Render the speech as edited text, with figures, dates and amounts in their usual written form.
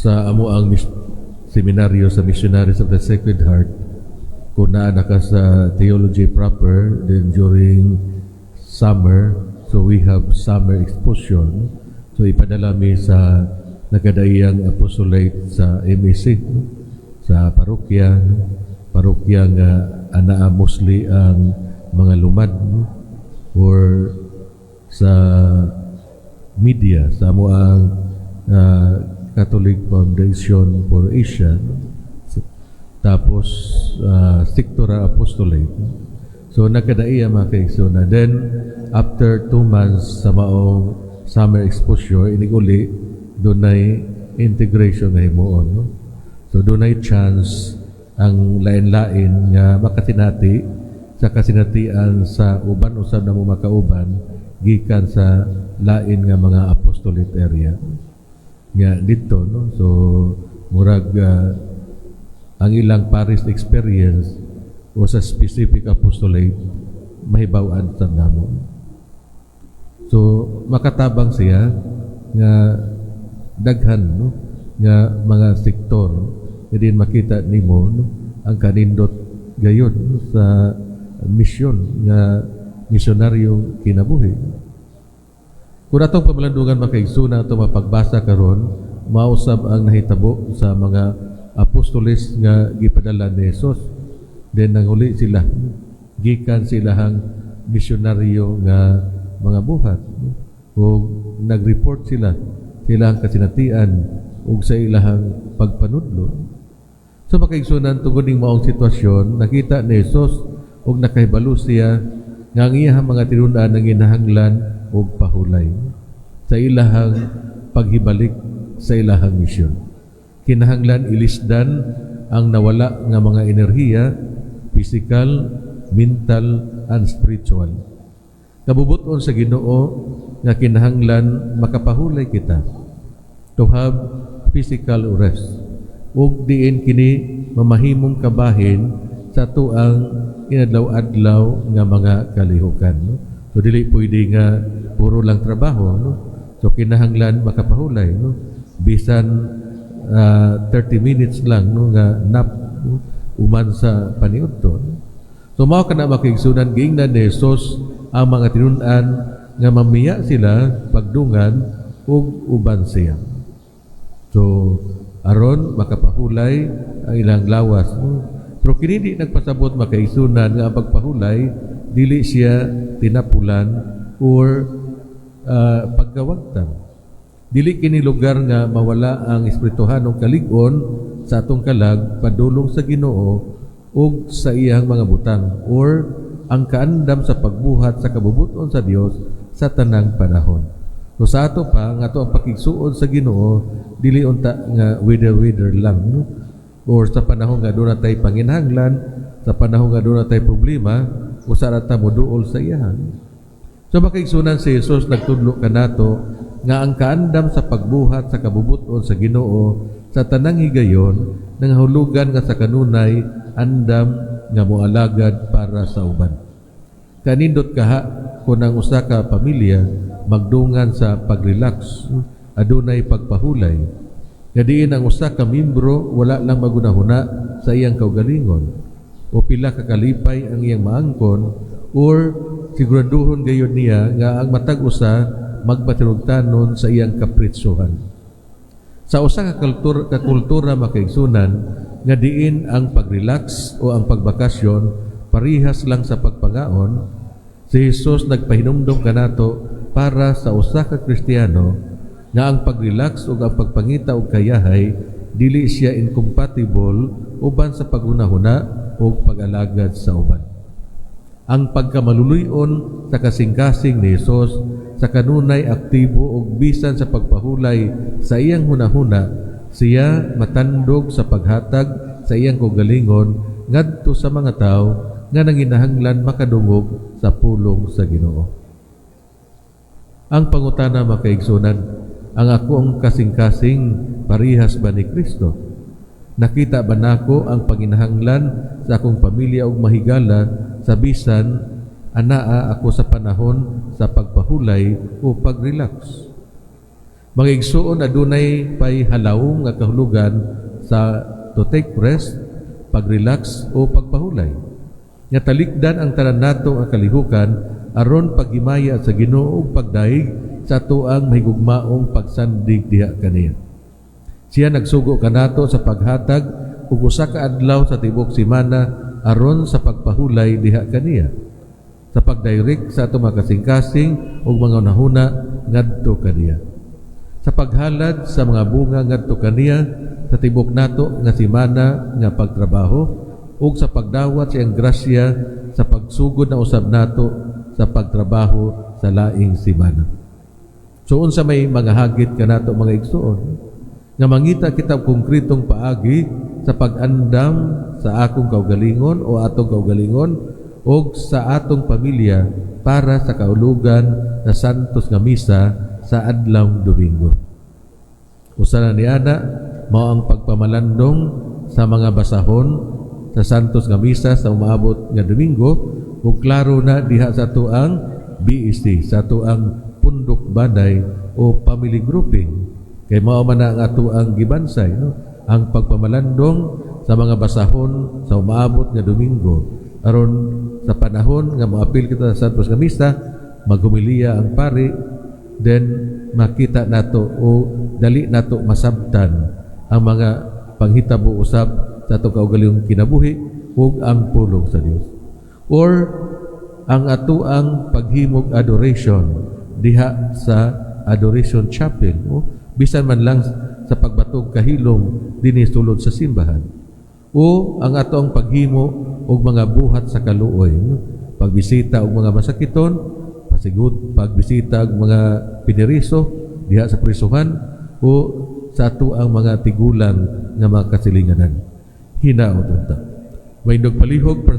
sa amo ang seminaryo sa Missionaries of the Sacred Heart, kung naana ka sa theology proper, then during summer, so we have summer exposition. So ipadala mi sa nagadaiyang apostolate sa MEC, sa parokya nga anaa mostly ang mga lumad, or sa media sa amo ang Catholic Foundation for Asia, tapos Sectora Apostolate. So nagkadaiya mga kaigsoon. Then after 2 months sa maong summer exposure, iniguli dunay integration nga himuon, no? So dunay chance ang lain-lain nga makasinati sa kasinatian sa uban usab na mo makauban gikan sa lain nga mga apostolate area nga dito, no? So murag ang ilang parish experience o sa specific apostolate mahibaw-an sa namo. So makatabang siya nga daghan, no, nga mga sektor nga din makita nimo, no, ang kanindot gayon, no, sa misyon nga misyonaryo kinabuhi. Kung atong pamalandungan makaigsoon atong mapagbasa karon, mausab ang nahitabo sa mga apostoles nga gipadala ni Jesus. Then nanguli sila, gikan silahang misyonaryo nga mga buhat, no? O nag-report silang kasinatian ug sa ilahang pagpanudlo. So makaigsunan tungod ning maong sitwasyon, nakita ni Jesus ug nakahibalo siya nga ang iyang mga tinunan ang ginahanglan ug pahulay sa ilahang paghibalik sa ilahang misyon. Kinahanglan ilisdan ang nawala nga mga enerhiya, physical, mental, and spiritual. Kabubuton sa Ginoo nga kinahanglan makapahulay kita to have physical rest ug diin kini mamahimong kabahin sa tuang inadlaw-adlaw nga mga kalihukan, no? So dili pwede nga puro lang trabaho, no? So kinahanglan makapahulay, no? Bisan 30 minutes lang, no, nga nap, no, uman sa paniudto. So mao kana makiigsunan giingnan ni Jesus ang mga tinunan nga mamiya sila pagdungan ug uban siya. So aron makapahulay ang ilang lawas, no? Pero kini di nagpasabot makaigsunan nga ang pagpahulay dili siya tinapulan or paggawagtan. Dili kini lugar nga mawala ang espirituhanong kalig-on sa atong kalag padulong sa Ginoo ug sa iyang mga butang, or ang kaandam sa pagbuhat sa kabubuton sa Dios sa tanang panahon. So sa ato pa nga ato ang pakigsuon sa Ginoo dili unta nga wither lang, no? Or sa panahon nga doon natay panginahanglan, sa panahon nga doon natay problema, o sa rata mo duol sa iyahan. So makaigsunan si Jesus nagtudlo kanato nga ang kaandam sa pagbuhat sa kabubuton sa Ginoo sa tanang higayon nangahulugan nga sa kanunay andam nga moalagad para sa uban. Kanindot kaha kung ang usa ka pamilya magdungan sa pagrelax, adunay pagpahulay. Nga diin ang usa ka membro wala lang magunahuna sa iyang kaugalingon o pila ka kalipay ang iyang maangkon, or siguraduhon gayon niya nga ang matag usa magpatinugtanon sa iyang kapritsuhan. Sa usa ka kultura makaigsunan nga diin ang pagrelax o ang pagbakasyon parihas lang sa pagpangaon, si Jesus nagpahinumdom kanato para sa usa ka Kristiyano nga ang pagrelax o ang pagpangita og kayahay dili siya incompatible uban sa pagunahuna o pag-alagad sa uban. Ang pagkamaluluyon sa kasing-kasing ni Jesus sa kanunay aktibo og bisan sa pagpahulay sa iyang hunahuna, siya matandog sa paghatag sa iyang kaugalingon ngadto sa mga tao nga nanginahanglan makadungog sa pulong sa Ginoo. Ang pangutana makaigsunan, ang akong kasing-kasing parihas ba ni Kristo? Nakita ba nako ang panginahanglan sa akong pamilya ug mahigala sa bisan anaa ako sa panahon sa pagpahulay o pagrelax? Mga igsuon adunay pay halawong nga kahulugan sa to take rest, pag-relax o pagpahulay. Nga talikdan ang tanan nato nga kalihukan aron paghimaya sa Ginoo ug pagdaig sa atoang mahigugmaong pagsandig diha kaniya. Siya nagsugo kanato sa paghatag ug usa ka adlaw sa tibok semana aron sa pagpahulay diha kaniya, sa pagdirect sa atong mga kasing-kasing ug mga nahuna ngadto kaniya, sa paghalad sa mga bunga ngadto kaniya sa tibok nato nga semana nga pagtrabaho ug sa pagdawat sa iyang grasya sa pagsugod na usab nato sa pagtrabaho sa laing semana. So unsa may mga hagit kanato mga igsuon nga mangita kita konkretong paagi sa pag-andam sa akong kaugalingon o atong kaugalingon o sa atong pamilya para sa kaulugan na santos nga misa sa adlawng Domingo. Usa na niana mao ang pagpamalandong sa mga basahon sa santos nga misa sa umaabot nga Domingo ug klaro na diha sa tuang BEC, sa tuang pundok banay o family grouping. Kay mao man ang ato ang gibansay, no? Ang pagpamalandong sa mga basahon sa umaabot nga Domingo aron sa panahon nga moapil kita sa santos nga misa maghumiliya ang pari, then makita nato o dali nato masabtan ang mga panghitabo usab sa ato kaugalingong kinabuhi ug ang pulong sa Dios, or ang ato ang paghimog adoration diha sa adoration chapel, o bisan man lang sa pagbatog kahilom dinhi sulod sa simbahan, o ang atong paghimo og mga buhat sa kaluoy, no? Pagbisita og mga masakiton, pasigud pagbisita og mga piniriso diha sa prisuhan o sa ato ang mga tigulang nga mga kasilinganan. Hinaot unta. May palihog para sa